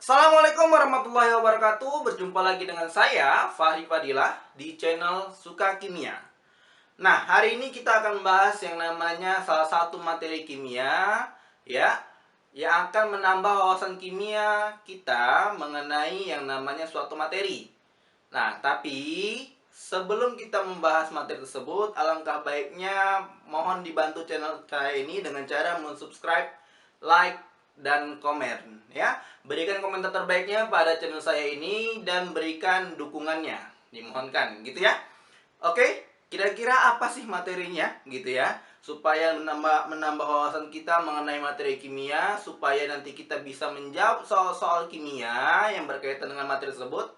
Assalamualaikum warahmatullahi wabarakatuh. Berjumpa lagi dengan saya, Fahri Fadilah, di channel Suka Kimia. Nah, hari ini kita akan membahas yang namanya salah satu materi kimia, ya, yang akan menambah wawasan kimia kita mengenai yang namanya suatu materi. Nah, tapi sebelum kita membahas materi tersebut, alangkah baiknya mohon dibantu channel saya ini dengan cara subscribe, like, dan komen, ya. Berikan komentar terbaiknya pada channel saya ini dan berikan dukungannya. Dimohonkan, gitu ya. Oke, kira-kira apa sih materinya, gitu ya? Supaya menambah wawasan kita mengenai materi kimia, supaya nanti kita bisa menjawab soal-soal kimia yang berkaitan dengan materi tersebut.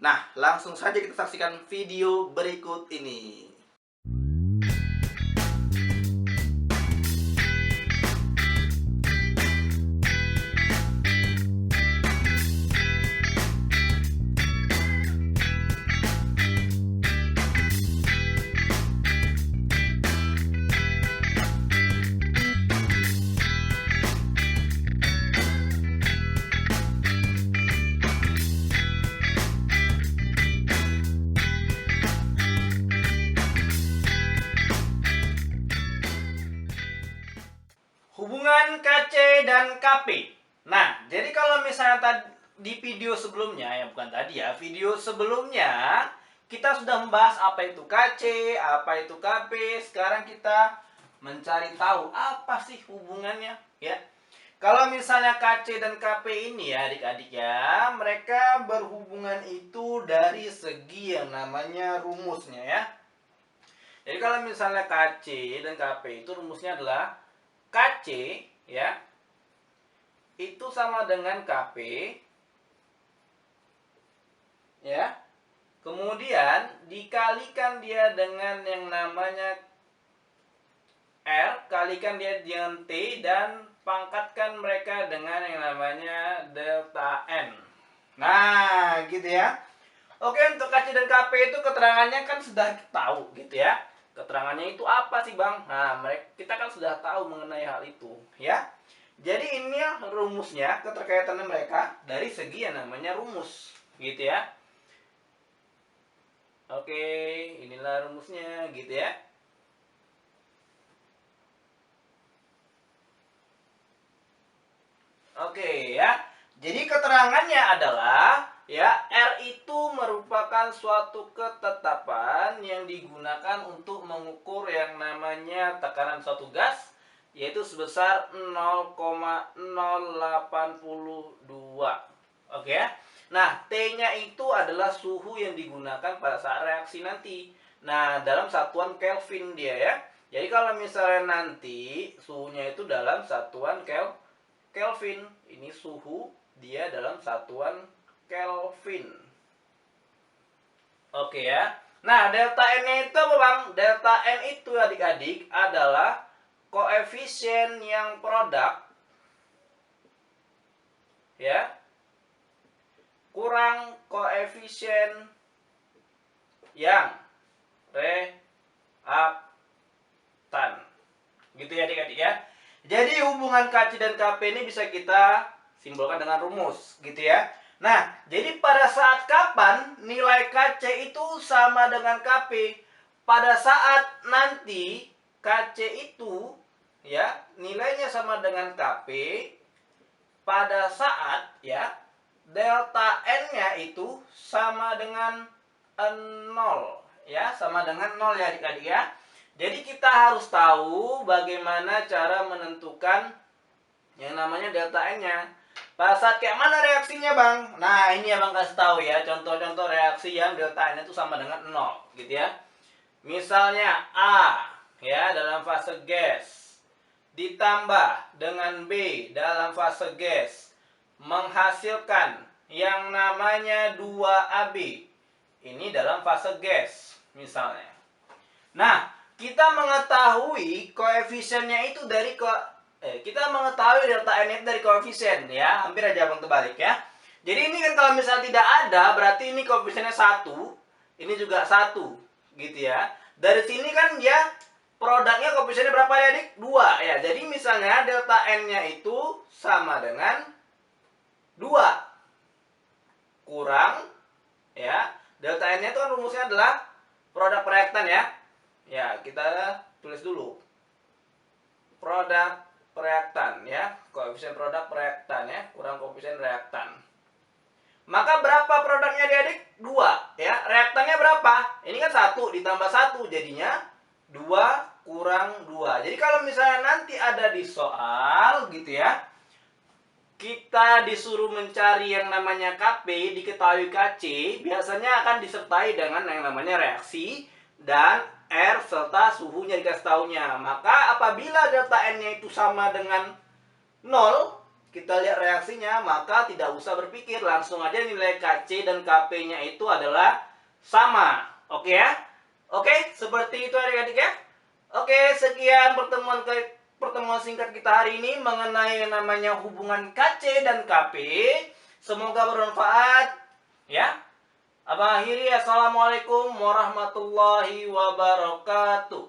Nah, langsung saja kita saksikan video berikut ini. Hubungan KC dan KP. Nah, jadi kalau misalnya tadi di video sebelumnya, ya bukan tadi ya, video sebelumnya kita sudah membahas apa itu KC, apa itu KP. Sekarang kita mencari tahu apa sih hubungannya, ya. Kalau misalnya KC dan KP ini ya adik-adik ya, mereka berhubungan itu dari segi yang namanya rumusnya ya. Jadi kalau misalnya KC dan KP itu rumusnya adalah KC ya itu sama dengan KP ya. Kemudian dikalikan dia dengan yang namanya R, kalikan dia dengan T, dan pangkatkan mereka dengan yang namanya delta N. Nah, gitu ya. Oke, untuk KC dan KP itu keterangannya kan sudah tahu gitu ya. Keterangannya itu apa sih, Bang? Nah, kita kan sudah tahu mengenai hal itu, ya. Jadi ini ya rumusnya, keterkaitannya mereka dari segi yang namanya rumus, gitu ya. Oke, inilah rumusnya, gitu ya. Oke, ya. Jadi keterangannya adalah ya, R itu merupakan suatu ketetapan yang digunakan untuk mengukur yang namanya tekanan suatu gas, yaitu sebesar 0,082. Oke ya. Nah, T-nya itu adalah suhu yang digunakan pada saat reaksi nanti. Nah, dalam satuan Kelvin dia ya. Jadi kalau misalnya nanti suhunya itu dalam satuan Kelvin, ini suhu dia dalam satuan Kelvin. Oke ya. Nah, delta N itu apa, Bang? Delta N itu adik-adik adalah koefisien yang produk ya kurang koefisien yang reaktan. Gitu ya adik-adik ya. Jadi hubungan KC dan KP ini bisa kita simbolkan dengan rumus, gitu ya. Nah, jadi pada saat kapan nilai KC itu sama dengan KP? Pada saat nanti KC itu ya nilainya sama dengan KP pada saat ya delta N-nya itu sama dengan 0 ya, sama dengan 0 ya adik-adik ya. Jadi kita harus tahu bagaimana cara menentukan yang namanya delta N-nya. Pada saat kayak mana reaksinya, Bang? Nah, ini ya Bang kasih tahu ya, contoh-contoh reaksi yang delta N itu sama dengan 0, gitu ya. Misalnya A ya dalam fase gas ditambah dengan B dalam fase gas menghasilkan yang namanya 2AB. Ini dalam fase gas misalnya. Nah, kita mengetahui koefisiennya itu dari kita mengetahui delta N itu dari koefisien ya. Hampir aja Bang terbalik ya. Jadi ini kan kalau misalnya tidak ada, berarti ini koefisiennya 1, ini juga 1, gitu ya. Dari sini kan dia produknya koefisiennya berapa ya, Dik? 2 ya. Jadi misalnya delta N-nya itu sama dengan 2. rumusnya adalah produk reaktan ya. Ya, kita tulis dulu. Produk reaktan ya, koefisien produk reaktan ya, kurang koefisien reaktan. Maka berapa produknya adik-adik? 2 ya. Reaktannya berapa? Ini kan 1 ditambah 1 jadinya 2 kurang 2. Jadi kalau misalnya nanti ada di soal gitu ya, kita disuruh mencari yang namanya Kp, diketahui Kc, biasanya akan disertai dengan yang namanya reaksi dan R serta suhunya dikasih taunya. Maka apabila delta N-nya itu sama dengan 0, kita lihat reaksinya, maka tidak usah berpikir, langsung aja nilai Kc dan Kp-nya itu adalah sama. Oke ya? Oke, seperti itu adik-adik ya. Oke, sekian pertemuan singkat kita hari ini mengenai yang namanya hubungan Kc dan Kp. Semoga bermanfaat ya. Abang akhiri, assalamualaikum warahmatullahi wabarakatuh.